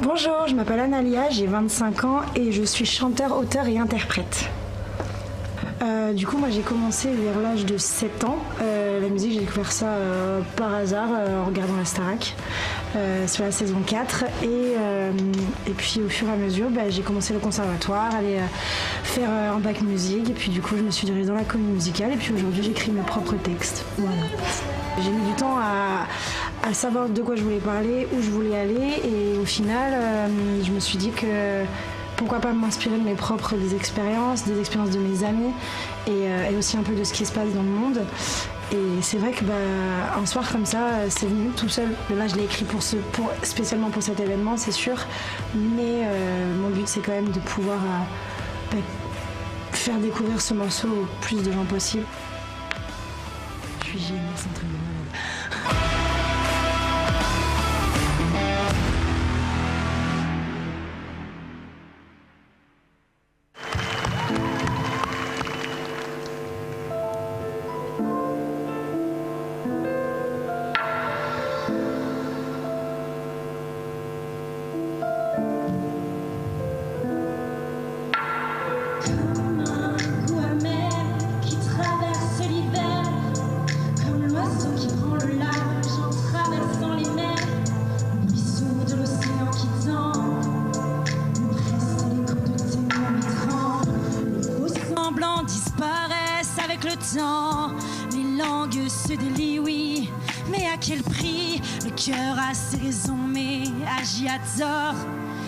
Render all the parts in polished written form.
Bonjour, je m'appelle Analia, j'ai 25 ans et je suis chanteur, auteur et interprète. Du coup, moi j'ai commencé vers l'âge de 7 ans. La musique, j'ai découvert ça par hasard en regardant la Starac sur la saison 4. Et puis au fur et à mesure, j'ai commencé le conservatoire, aller faire un bac musique. Et puis du coup, je me suis dirigée dans la comédie musicale. Et puis aujourd'hui, j'écris mes propres textes. Voilà. J'ai mis du temps à savoir de quoi je voulais parler, où je voulais aller. Et au final, je me suis dit que pourquoi pas m'inspirer de mes propres expériences, des expériences de mes amis et aussi un peu de ce qui se passe dans le monde. Et c'est vrai que un soir comme ça, c'est venu tout seul. Là, je l'ai écrit spécialement pour cet événement, c'est sûr. Mais mon but, c'est quand même de pouvoir faire découvrir ce morceau au plus de gens possible. Je suis géniale, c'est un truc de malade. Disparaissent avec le temps, les langues se délient, oui, mais à quel prix? Le cœur a ses raisons, mais agit à tort.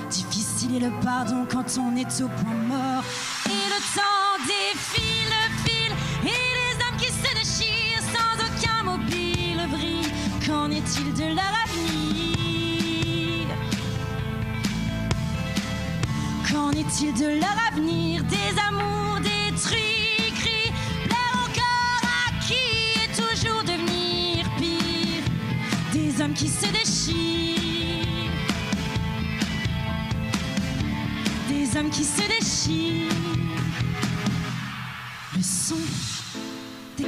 Difficile est le pardon quand on est au point mort. Et le temps défile, file, et les âmes qui se déchirent sans aucun mobile brille. Qu'en est-il de leur avenir? Qu'en est-il de leur avenir? Des amours détruits, des hommes qui se déchirent, des hommes qui se déchirent. Le son des...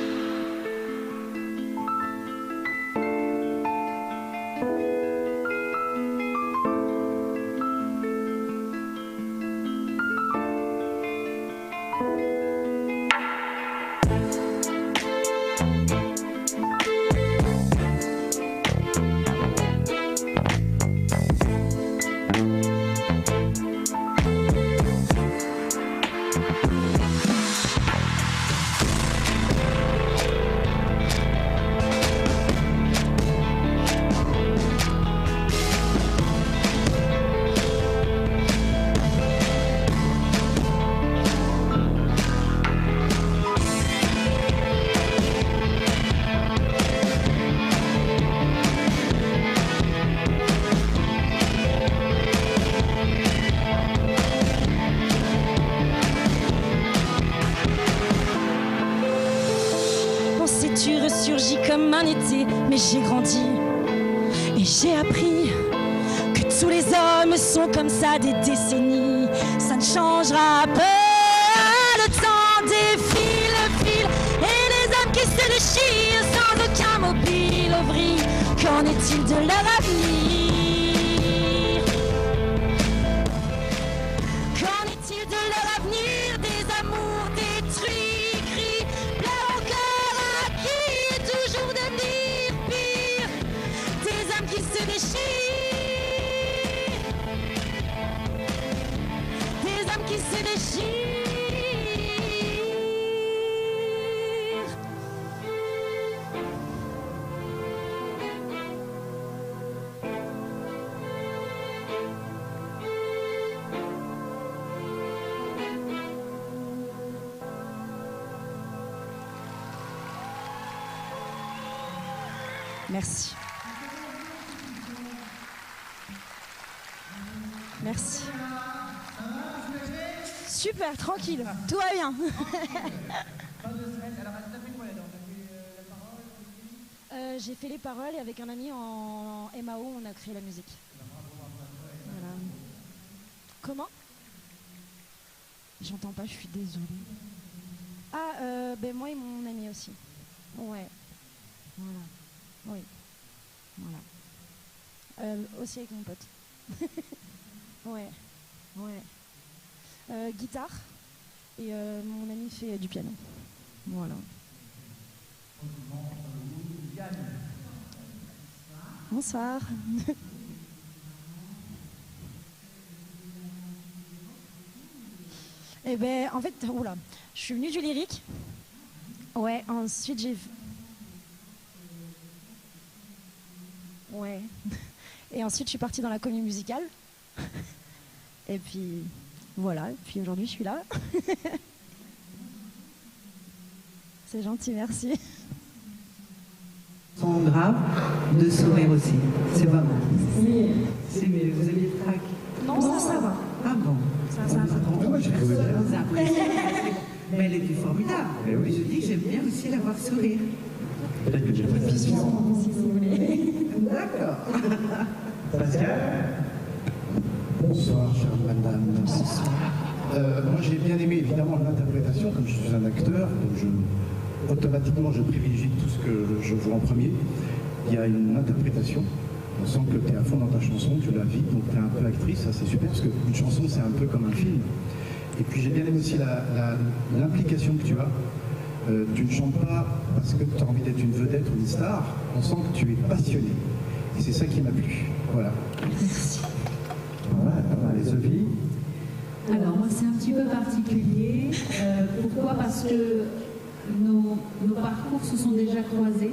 Tu ressurgis comme un été, mais j'ai grandi et j'ai appris que tous les hommes sont comme ça des décennies. Ça ne changera pas. Le temps défile, file, et les hommes qui se déchirent sans aucun mobile vrille. Qu'en est-il de leur avenir? Qu'en est-il de leur avenir? Des amours détruits, cris, pleurent encore à qui est toujours devenir pire. Des âmes qui se déchirent, des âmes qui se déchirent. Merci. Merci. Super, tranquille, tout va bien. J'ai fait les paroles et avec un ami en MAO, on a créé la musique. Voilà. Comment? J'entends pas, je suis désolée. Ah, moi et mon ami aussi. Ouais. Voilà. Oui. Voilà. Aussi avec mon pote. Ouais, ouais. Guitare, et mon ami fait du piano. Voilà. Bonsoir. Eh ben, en fait, oula, je suis venue du lyrique. Ouais, ensuite j'ai... Ouais. Et ensuite, je suis partie dans la comédie musicale. Et puis, voilà. Et puis aujourd'hui, je suis là. C'est gentil, merci. Son grave de sourire aussi. C'est pas bon. C'est mieux. Vous avez le trac? Non, ça va. Ah bon? Ça va. Moi, j'ai trouvé bien. Mais elle était formidable. Mais oui. Je dis, j'aime bien aussi la voir sourire. Peut-être que j'ai pas de question. Si vous voulez. D'accord. Pascal? Bonsoir, chère madame. Moi, j'ai bien aimé évidemment l'interprétation, comme je suis un acteur, donc automatiquement je privilégie tout ce que je vois en premier. Il y a une interprétation, on sent que tu es à fond dans ta chanson, tu la vis, donc tu es un peu actrice, ça c'est super, parce qu'une chanson c'est un peu comme un film. Et puis j'ai bien aimé aussi l'implication que tu as. Tu ne chantes pas parce que tu as envie d'être une vedette ou une star, on sent que tu es passionné. Et c'est ça qui m'a plu. Voilà. Merci. Voilà, les Sophie. Alors moi c'est un petit peu particulier. Pourquoi? Parce que nos parcours se sont déjà croisés.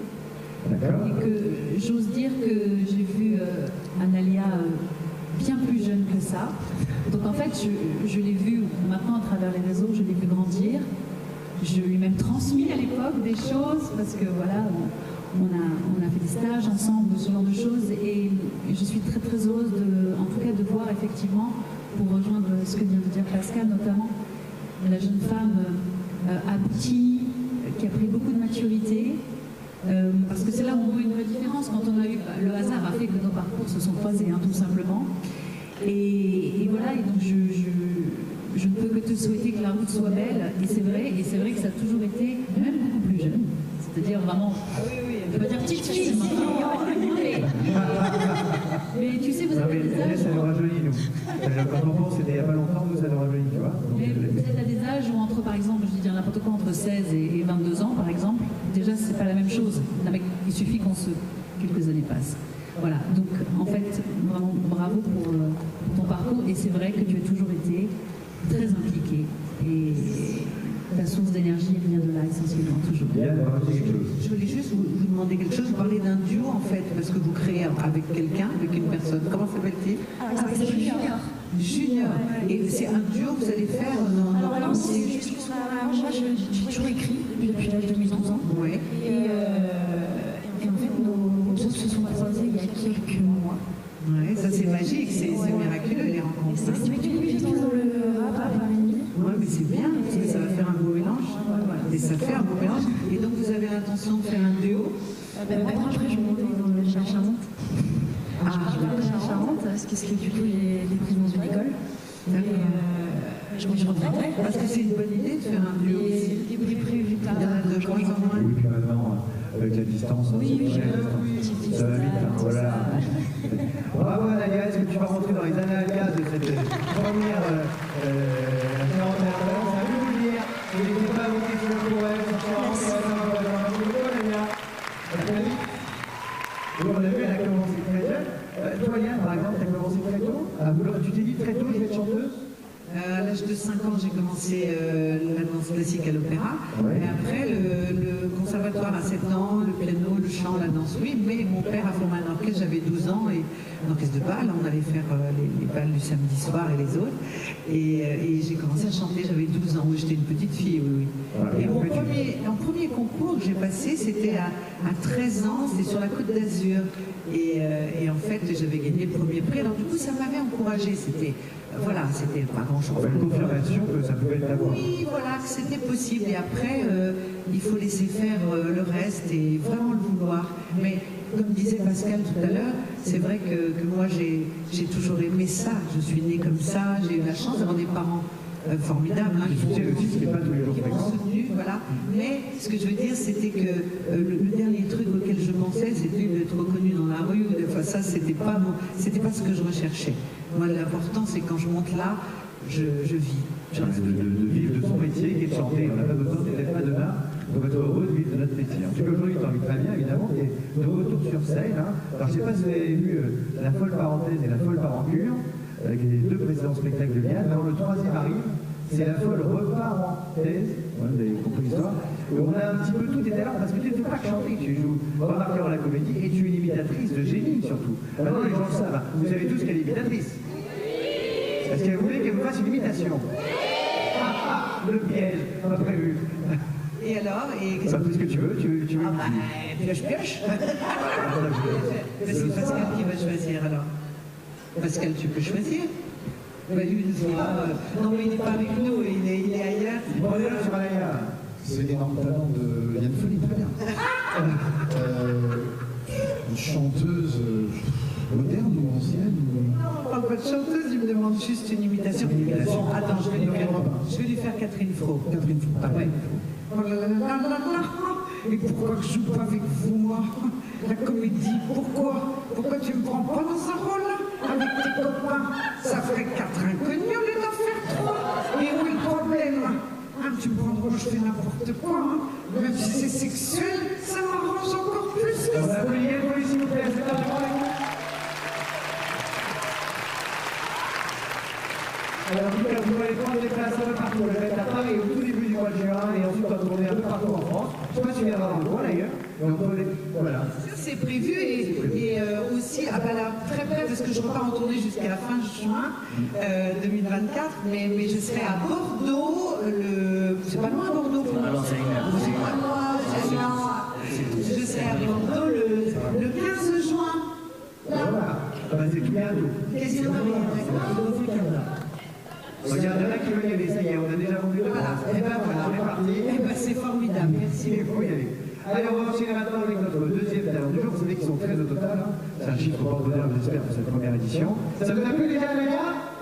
D'accord. Et que j'ose dire que j'ai vu Analia bien plus jeune que ça. Donc en fait je l'ai vu maintenant à travers les réseaux, je l'ai vu grandir. Je lui ai même transmis à l'époque des choses parce que voilà, on a fait des stages ensemble, ce genre de choses, et je suis très très heureuse en tout cas de voir effectivement, pour rejoindre ce que vient de dire Pascal notamment, la jeune femme aboutie, qui a pris beaucoup de maturité, parce que c'est là où on voit une vraie différence. Quand on a eu, le hasard a fait que nos parcours se sont croisés, hein, tout simplement. Et voilà, et donc je ne peux que te souhaiter que la route soit belle, et c'est vrai que ça a toujours été, même beaucoup plus jeune, c'est-à-dire vraiment, je vais pas dire petite fille, mais tu sais, vous avez des âges... Ça nous rajeunit, nous. Quand on pense, c'était il n'y a pas longtemps, nous, ça nous rajeunit, tu vois. Donc, Vous êtes à des âges où entre, par exemple, je vais dire n'importe quoi, entre 16 et 22 ans, par exemple, déjà, c'est pas la même chose. Il suffit quelques années passent. Voilà, donc en fait, vraiment bravo pour ton parcours, et c'est vrai que tu as toujours été très impliqué, et ta source d'énergie vient de là essentiellement, toujours. Yann va rajouter quelque chose. Je voulais juste vous demander quelque chose. Vous parlez d'un duo en fait, parce que vous créez avec quelqu'un, avec une personne. Comment s'appelle-t-il? C'est Junior. Junior. Et c'est un duo que vous allez faire dans... Alors c'est juste moi j'ai toujours écrit depuis l'âge de mes 12 ans. Oui. Et en fait, nos routes se sont croisées il y a quelques mois. Ouais, ça c'est magique, c'est miraculeux les rencontres. C'est spectaculaire, j'étais dans le rap à Paris. Oui, mais c'est bien, parce que ça va faire un beau mélange. Et ça fait un beau mélange. Et donc vous avez l'intention de faire un duo? Moi, après, je montais dans la Charente. Je vais dans la Charente, parce que du coup, j'ai pris dans une école. Je reprendrai. Parce que c'est une bonne idée de faire un duo. Et vous les prévu tard. Il y en a de moins en moins. Oui, puis maintenant, avec la distance, ça va vite, hein, voilà. Bravo Analia, est-ce que tu vas rentrer dans les annales de cette première séance d'intérêt? Ça veut vous dire, n'hésitez pas à voter sur le courriel, on a vu, elle a commencé très jeune. Toi, Yann, par exemple, tu as commencé très tôt. Tu t'es dit très tôt, je vais être chanteuse? À l'âge de 5 ans, j'ai commencé la danse classique à l'opéra. Ouais. Et après, le conservatoire à 7 ans, le piano, le chant, la danse, oui. Mais mon père a formé un orchestre, j'avais 12 ans, et un orchestre de bal. On allait faire les bals du samedi soir et les autres. Et j'ai commencé à chanter, j'avais 12 ans. Oui, j'étais une petite fille, oui. Ouais, Et mon premier concours que j'ai passé, c'était à 13 ans, c'était sur la Côte d'Azur. Et en fait, j'avais gagné le premier prix. Alors du coup, ça m'avait encouragée. C'était pas grand-chose. Une confirmation que ça pouvait être d'avoir. Oui, voilà, que c'était possible. Et après, il faut laisser faire le reste et vraiment le vouloir. Mais comme disait Pascal tout à l'heure, c'est vrai que moi, j'ai toujours aimé ça. Je suis née comme ça. J'ai eu la chance d'avoir des parents formidables. Hein, C'est le titre, c'est pas tous les jours qui m'ont fréquent. soutenu, voilà. Mais ce que je veux dire, c'était que le dernier truc auquel je pensais, c'était d'être reconnue dans la rue. Enfin, ça, c'était pas ce que je recherchais. Moi, l'important, c'est quand je monte là, je vis. De vivre de son métier qui est de chanter. On n'a pas besoin d'être pas demain pour être heureux de vivre de notre métier. En tout cas, aujourd'hui, tu en vis très bien, évidemment. Tu es de retour sur scène. Hein. Alors, je ne sais pas si vous avez vu La Folle Parenthèse et La Folle Parancure, avec les deux précédents spectacles de Liane. Alors, le troisième arrive, c'est La Folle Reparenthèse. Ouais, vous avez compris l'histoire. On a un petit peu tout été là parce que tu ne fais pas que chanter. Tu joues remarqueur à la comédie et tu es une imitatrice de génie, surtout. Maintenant, les gens le savent. Vous savez tous qu'elle est imitatrice. Est-ce qu'elle voulait qu'elle vous fasse une imitation? Le piège, pas prévu. Et alors Ça fait ce que tu veux, tu veux. Ah bah, pioche. C'est Pascal qui va choisir alors. Pascal, tu peux choisir. Bah, une fois, non mais il n'est pas avec nous, il est ailleurs. Bon, on est là sur Alaya. C'est l'énorme talent de Yann Folie, très bien. Une chanteuse moderne ou ancienne On parle pas de chanteuse, il me demande juste une imitation. Attends, je vais lui faire Catherine Fro. Catherine Fro. Ah ouais. Oh là là là là là. Et pourquoi je joue pas avec vous, moi? La comédie, pourquoi? Pourquoi tu me prends pas dans ce rôle-là? Avec tes copains, ça ferait 4 inconnus au lieu d'en faire 3. Et où est le problème? Hein, tu me prends de je fais n'importe quoi, hein. Même si c'est sexuel, ça m'arrange encore plus que On ça. va appeler Yann Folie, s'il vous plaît, c'est un Alors, en tout cas, vous allez prendre des places un peu partout. Je vais être à Paris au tout début du mois de juin et ensuite on va tourner un peu partout en France. Je ne sais pas si tu viendras dans le coin d'ailleurs. Voilà. Ça, c'est prévu et aussi là, très près parce que je repars en tournée jusqu'à la fin juin 2024, mais je serai à Bordeaux, c'est pas loin à Bordeaux pour moi. C'est pas loin, je serai à Bordeaux le 15 juin. Voilà. Ah bah, c'est tout bientôt. Casino Paris. Regarde, il y en a qui veulent y aller, ça y est, on a déjà vendu deux places. Et ben voilà, on est parti. Eh ben, c'est formidable, merci. Il faut y aller. Allez, on va enchaîner maintenant avec notre deuxième talent du jour. Vous savez qu'ils sont 13 au total. Hein. C'est un chiffre pas ordinaire, j'espère, pour cette première édition. Ça vous a plu déjà, Alaya?